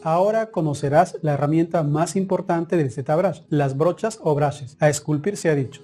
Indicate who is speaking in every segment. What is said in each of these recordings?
Speaker 1: Ahora conocerás la herramienta más importante del ZBrush, las brochas o brushes. A esculpir se ha dicho.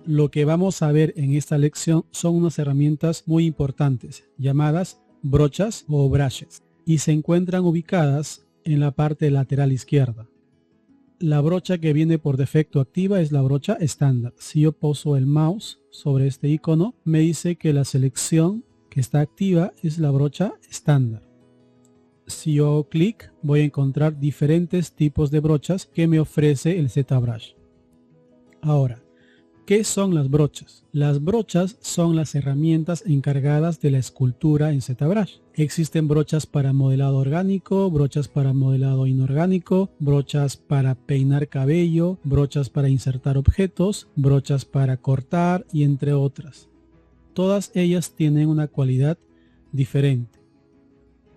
Speaker 1: Lo que vamos a ver en esta lección son unas herramientas muy importantes llamadas brochas o brushes y se encuentran ubicadas en la parte lateral izquierda. La brocha que viene por defecto activa es la brocha estándar. Si yo poso el mouse sobre este icono, me dice que la selección que está activa es la brocha estándar. Si yo hago clic, voy a encontrar diferentes tipos de brochas que me ofrece el ZBrush. Ahora, ¿qué son las brochas? Las brochas son las herramientas encargadas de la escultura en ZBrush. Existen brochas para modelado orgánico, brochas para modelado inorgánico, brochas para peinar cabello, brochas para insertar objetos, brochas para cortar y entre otras. Todas ellas tienen una cualidad diferente.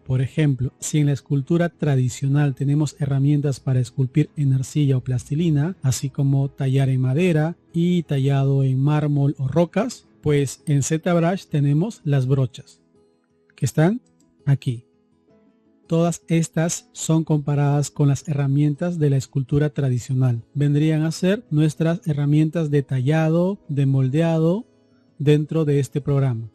Speaker 1: Por ejemplo, si en la escultura tradicional tenemos herramientas para esculpir en arcilla o plastilina, así como tallar en madera y tallado en mármol o rocas, pues en ZBrush tenemos las brochas, que están aquí. Todas estas son comparadas con las herramientas de la escultura tradicional. Vendrían a ser nuestras herramientas de tallado, de moldeado dentro de este programa.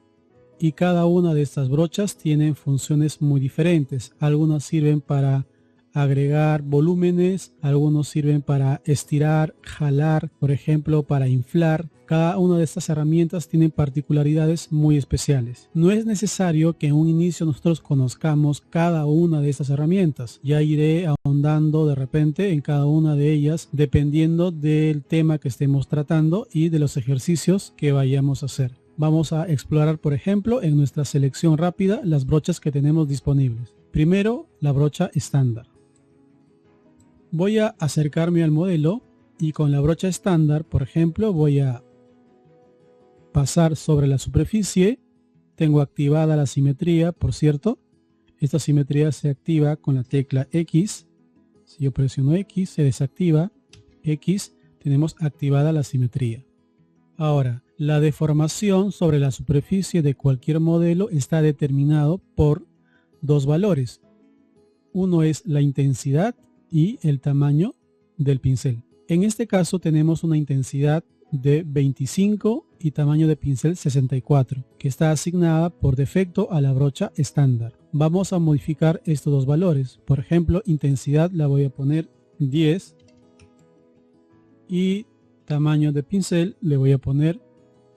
Speaker 1: Y cada una de estas brochas tienen funciones muy diferentes. Algunas sirven para agregar volúmenes, algunos sirven para estirar, jalar, por ejemplo, para inflar. Cada una de estas herramientas tiene particularidades muy especiales. No es necesario que en un inicio nosotros conozcamos cada una de estas herramientas. Ya iré ahondando de repente en cada una de ellas dependiendo del tema que estemos tratando y de los ejercicios que vayamos a hacer. Vamos a explorar, por ejemplo, en nuestra selección rápida las brochas que tenemos disponibles. Primero, la brocha estándar. Voy a acercarme al modelo y con la brocha estándar, por ejemplo, voy a pasar sobre la superficie. Tengo activada la simetría, por cierto. Esta simetría se activa con la tecla X. Si yo presiono X, se desactiva. X, tenemos activada la simetría. Ahora, la deformación sobre la superficie de cualquier modelo está determinado por dos valores. Uno es la intensidad y el tamaño del pincel. En este caso tenemos una intensidad de 25 y tamaño de pincel 64, que está asignada por defecto a la brocha estándar. Vamos a modificar estos dos valores. Por ejemplo, intensidad la voy a poner 10 y tamaño de pincel le voy a poner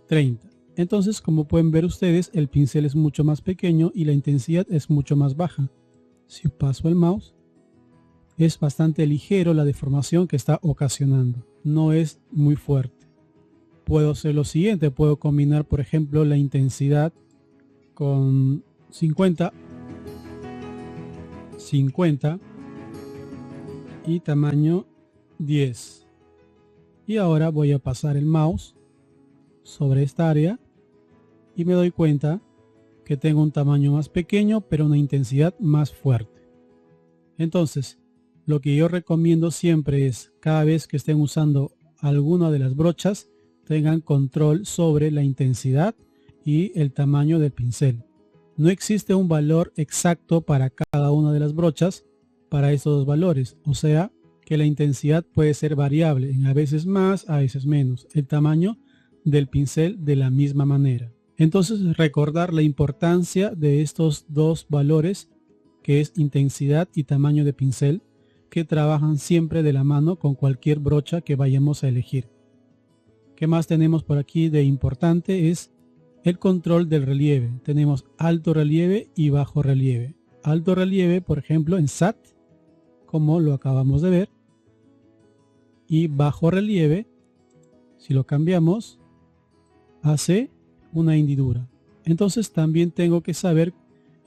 Speaker 1: 30. Entonces, como pueden ver ustedes, el pincel es mucho más pequeño y la intensidad es mucho más baja. Si paso el mouse, es bastante ligero la deformación que está ocasionando. No es muy fuerte. Puedo hacer lo siguiente, puedo combinar, por ejemplo, la intensidad con 50 y tamaño 10. Y ahora voy a pasar el mouse sobre esta área y me doy cuenta que tengo un tamaño más pequeño pero una intensidad más fuerte. Entonces, lo que yo recomiendo siempre es, cada vez que estén usando alguna de las brochas, tengan control sobre la intensidad y el tamaño del pincel. No existe un valor exacto para cada una de las brochas para estos dos valores, o sea que la intensidad puede ser variable, a veces más, a veces menos. El tamaño del pincel de la misma manera. Entonces, recordar la importancia de estos dos valores, que es intensidad y tamaño de pincel, que trabajan siempre de la mano con cualquier brocha que vayamos a elegir. ¿Qué más tenemos por aquí de importante? Es el control del relieve. Tenemos alto relieve y bajo relieve. Alto relieve, por ejemplo, en SAT, como lo acabamos de ver, y bajo relieve, si lo cambiamos, hace una hendidura. Entonces también tengo que saber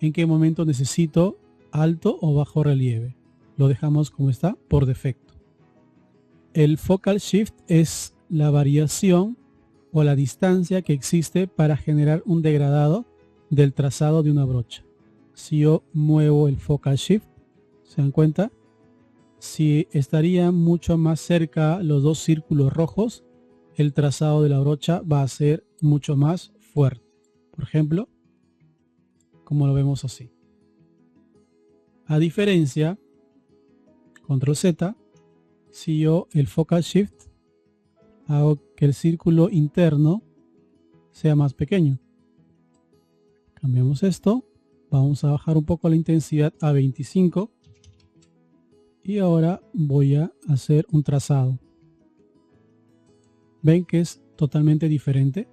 Speaker 1: en qué momento necesito alto o bajo relieve. Lo dejamos como está por defecto. El focal shift es la variación o la distancia que existe para generar un degradado del trazado de una brocha. Si yo muevo el focal shift, ¿se dan cuenta? Si estaría mucho más cerca los dos círculos rojos, el trazado de la brocha va a ser mucho más fuerte. Por ejemplo, como lo vemos así. A diferencia, control Z, si yo el focal shift hago que el círculo interno sea más pequeño. Cambiamos esto, vamos a bajar un poco la intensidad a 25 y ahora voy a hacer un trazado. ¿Ven que es totalmente diferente?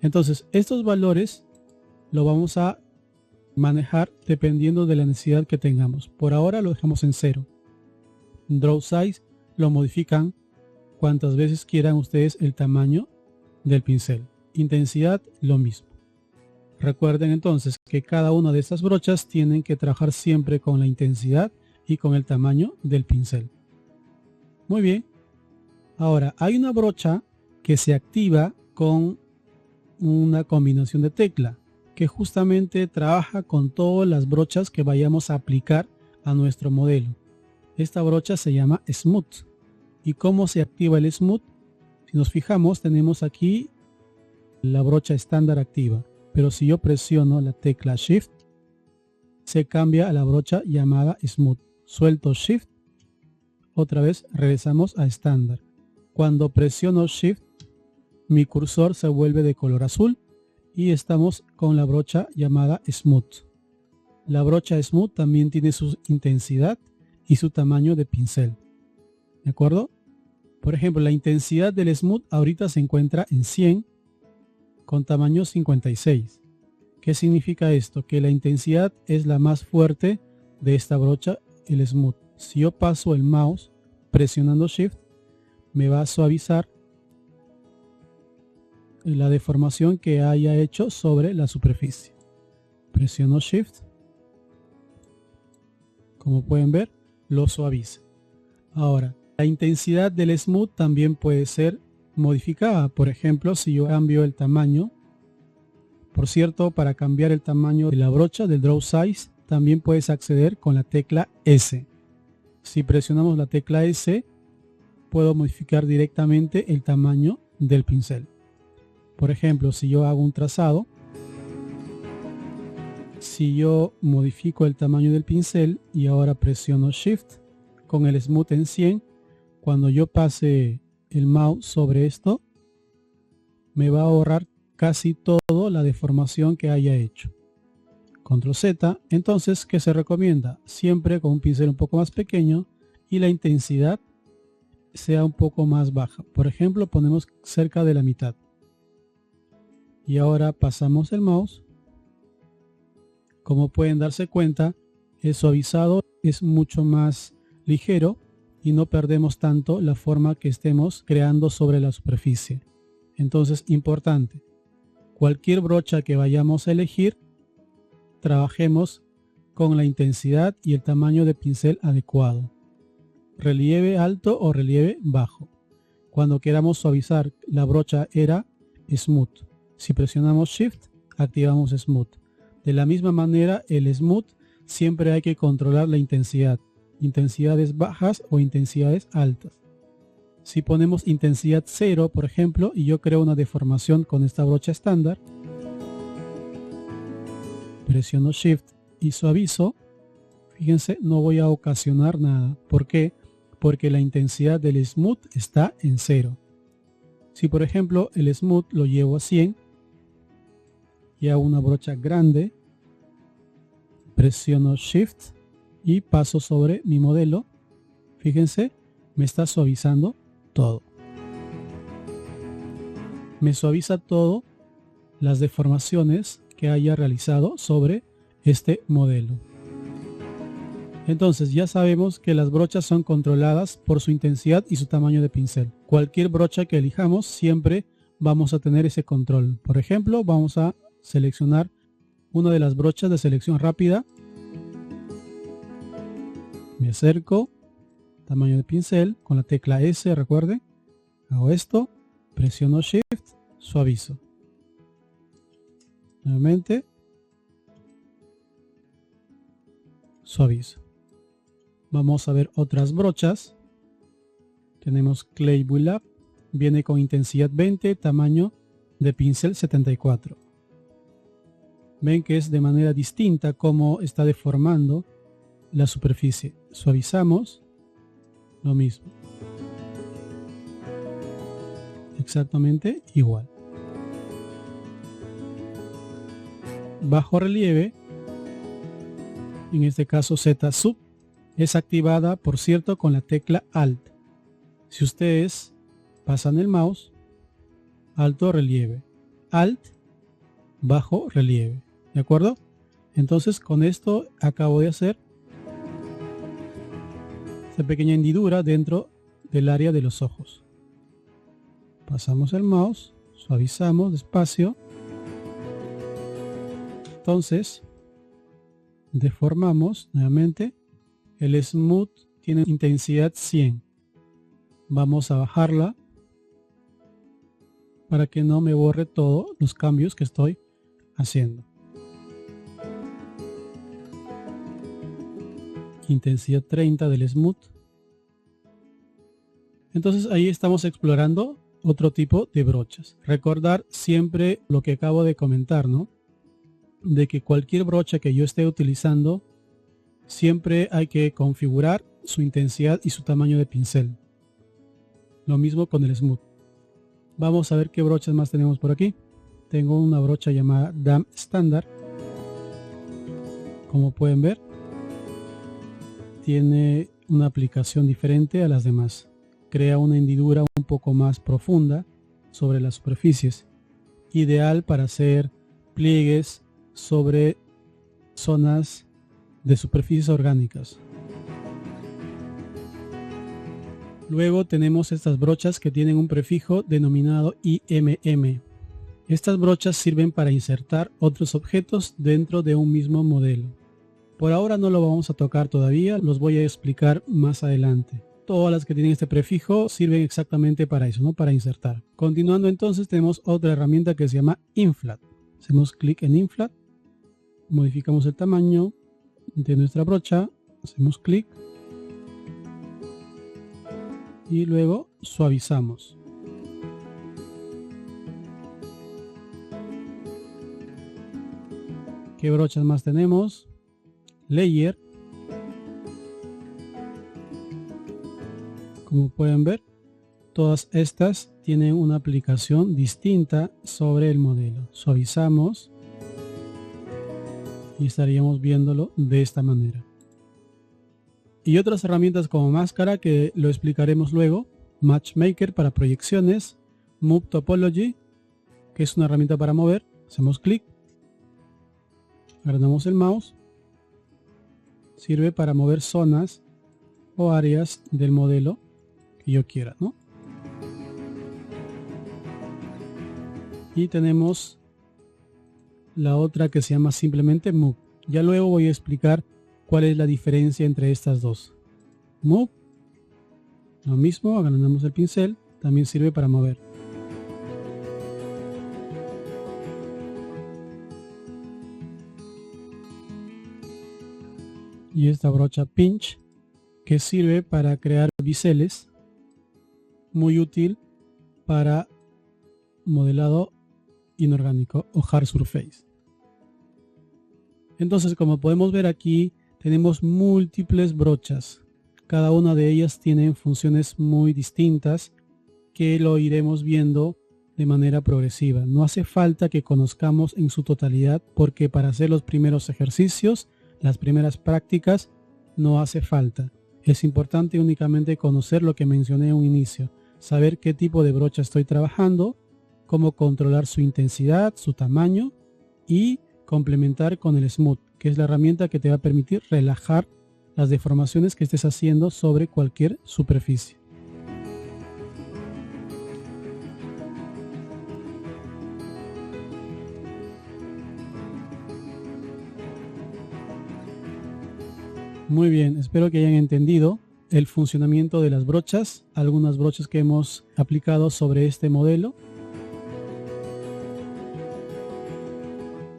Speaker 1: Entonces estos valores lo vamos a manejar dependiendo de la necesidad que tengamos. Por ahora lo dejamos en 0. Draw Size lo modifican cuantas veces quieran ustedes el tamaño del pincel. Intensidad lo mismo. Recuerden entonces que cada una de estas brochas tienen que trabajar siempre con la intensidad y con el tamaño del pincel. Muy bien. Ahora hay una brocha que se activa con una combinación de tecla que justamente trabaja con todas las brochas que vayamos a aplicar a nuestro modelo. Esta brocha se llama Smooth. ¿Y cómo se activa el Smooth? Si nos fijamos, tenemos aquí la brocha estándar activa, pero si yo presiono la tecla Shift, se cambia a la brocha llamada Smooth. Suelto Shift, otra vez regresamos a estándar. Cuando presiono Shift, mi cursor se vuelve de color azul y estamos con la brocha llamada Smooth. La brocha Smooth también tiene su intensidad y su tamaño de pincel. ¿De acuerdo? Por ejemplo, la intensidad del Smooth ahorita se encuentra en 100 con tamaño 56. ¿Qué significa esto? Que la intensidad es la más fuerte de esta brocha, el Smooth. Si yo paso el mouse presionando Shift, me va a suavizar la deformación que haya hecho sobre la superficie. Presiono Shift. Como pueden ver, lo suaviza. Ahora, la intensidad del Smooth también puede ser modificada. Por ejemplo, si yo cambio el tamaño. Por cierto, para cambiar el tamaño de la brocha del Draw Size, también puedes acceder con la tecla S. Si presionamos la tecla S, puedo modificar directamente el tamaño del pincel. Por ejemplo, si yo hago un trazado, si yo modifico el tamaño del pincel y ahora presiono Shift con el Smooth en 100, cuando yo pase el mouse sobre esto, me va a ahorrar casi todo la deformación que haya hecho. Control Z, entonces, ¿qué se recomienda? Siempre con un pincel un poco más pequeño y la intensidad sea un poco más baja. Por ejemplo, ponemos cerca de la mitad. Y ahora pasamos el mouse. Como pueden darse cuenta, el suavizado es mucho más ligero y no perdemos tanto la forma que estemos creando sobre la superficie. Entonces, importante, cualquier brocha que vayamos a elegir, trabajemos con la intensidad y el tamaño de pincel adecuado. Relieve alto o relieve bajo. Cuando queramos suavizar, la brocha era Smooth. Si presionamos Shift, activamos Smooth. De la misma manera, el Smooth siempre hay que controlar la intensidad. Intensidades bajas o intensidades altas. Si ponemos intensidad 0, por ejemplo, y yo creo una deformación con esta brocha estándar, presiono Shift y suavizo, fíjense, no voy a ocasionar nada. ¿Por qué? Porque la intensidad del Smooth está en 0. Si por ejemplo el Smooth lo llevo a 100 y hago una brocha grande, presiono Shift y paso sobre mi modelo, fíjense, me está suavizando todo. Me suaviza todo las deformaciones que haya realizado sobre este modelo. Entonces ya sabemos que las brochas son controladas por su intensidad y su tamaño de pincel. Cualquier brocha que elijamos siempre vamos a tener ese control. Por ejemplo, vamos a seleccionar una de las brochas de selección rápida. Me acerco, tamaño de pincel, con la tecla S, recuerden. Hago esto, presiono Shift, suavizo. Nuevamente, suavizo. Vamos a ver otras brochas. Tenemos Clay Build Up, viene con intensidad 20, tamaño de pincel 74. Ven que es de manera distinta cómo está deformando la superficie. Suavizamos, lo mismo. Exactamente igual. Bajo relieve, en este caso Z sub, es activada, por cierto, con la tecla Alt. Si ustedes pasan el mouse, alto relieve, Alt, bajo relieve, ¿de acuerdo? Entonces con esto acabo de hacer esta pequeña hendidura dentro del área de los ojos. Pasamos el mouse, suavizamos despacio. Entonces, deformamos nuevamente. El Smooth tiene intensidad 100. Vamos a bajarla para que no me borre todos los cambios que estoy haciendo. Intensidad 30 del Smooth. Entonces ahí estamos explorando otro tipo de brochas. Recordar siempre lo que acabo de comentar, ¿no? De que cualquier brocha que yo esté utilizando, siempre hay que configurar su intensidad y su tamaño de pincel. Lo mismo con el Smooth. Vamos a ver qué brochas más tenemos por aquí. Tengo una brocha llamada Damp Standard. Como pueden ver, tiene una aplicación diferente a las demás. Crea una hendidura un poco más profunda sobre las superficies. Ideal para hacer pliegues sobre zonas de superficies orgánicas. Luego tenemos estas brochas que tienen un prefijo denominado IMM. Estas brochas sirven para insertar otros objetos dentro de un mismo modelo. Por ahora no lo vamos a tocar todavía, los voy a explicar más adelante. Todas las que tienen este prefijo sirven exactamente para eso, ¿no? Para insertar. Continuando entonces tenemos otra herramienta que se llama Inflat. Hacemos clic en Inflat. Modificamos el tamaño de nuestra brocha, hacemos clic y luego suavizamos. ¿Qué brochas más tenemos? Layer. Como pueden ver, todas estas tienen una aplicación distinta sobre el modelo. Suavizamos y estaríamos viéndolo de esta manera. Y otras herramientas como máscara que lo explicaremos luego. Matchmaker para proyecciones. Move Topology, que es una herramienta para mover. Hacemos clic. Agrandamos el mouse. Sirve para mover zonas o áreas del modelo que yo quiera, ¿no? Y tenemos la otra que se llama simplemente Move. Ya luego voy a explicar cuál es la diferencia entre estas dos. Move, lo mismo, agrandamos el pincel, también sirve para mover. Y esta brocha Pinch, que sirve para crear biseles, muy útil para modelado inorgánico o hard surface. Entonces, como podemos ver aquí, tenemos múltiples brochas. Cada una de ellas tiene funciones muy distintas que lo iremos viendo de manera progresiva. No hace falta que conozcamos en su totalidad, porque para hacer los primeros ejercicios, las primeras prácticas, no hace falta. Es importante únicamente conocer lo que mencioné en un inicio, saber qué tipo de brocha estoy trabajando, cómo controlar su intensidad, su tamaño y complementar con el Smooth, que es la herramienta que te va a permitir relajar las deformaciones que estés haciendo sobre cualquier superficie. Muy bien, espero que hayan entendido el funcionamiento de las brochas, algunas brochas que hemos aplicado sobre este modelo.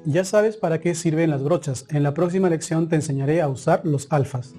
Speaker 1: Ya sabes para qué sirven las brochas. En la próxima lección te enseñaré a usar los alfas.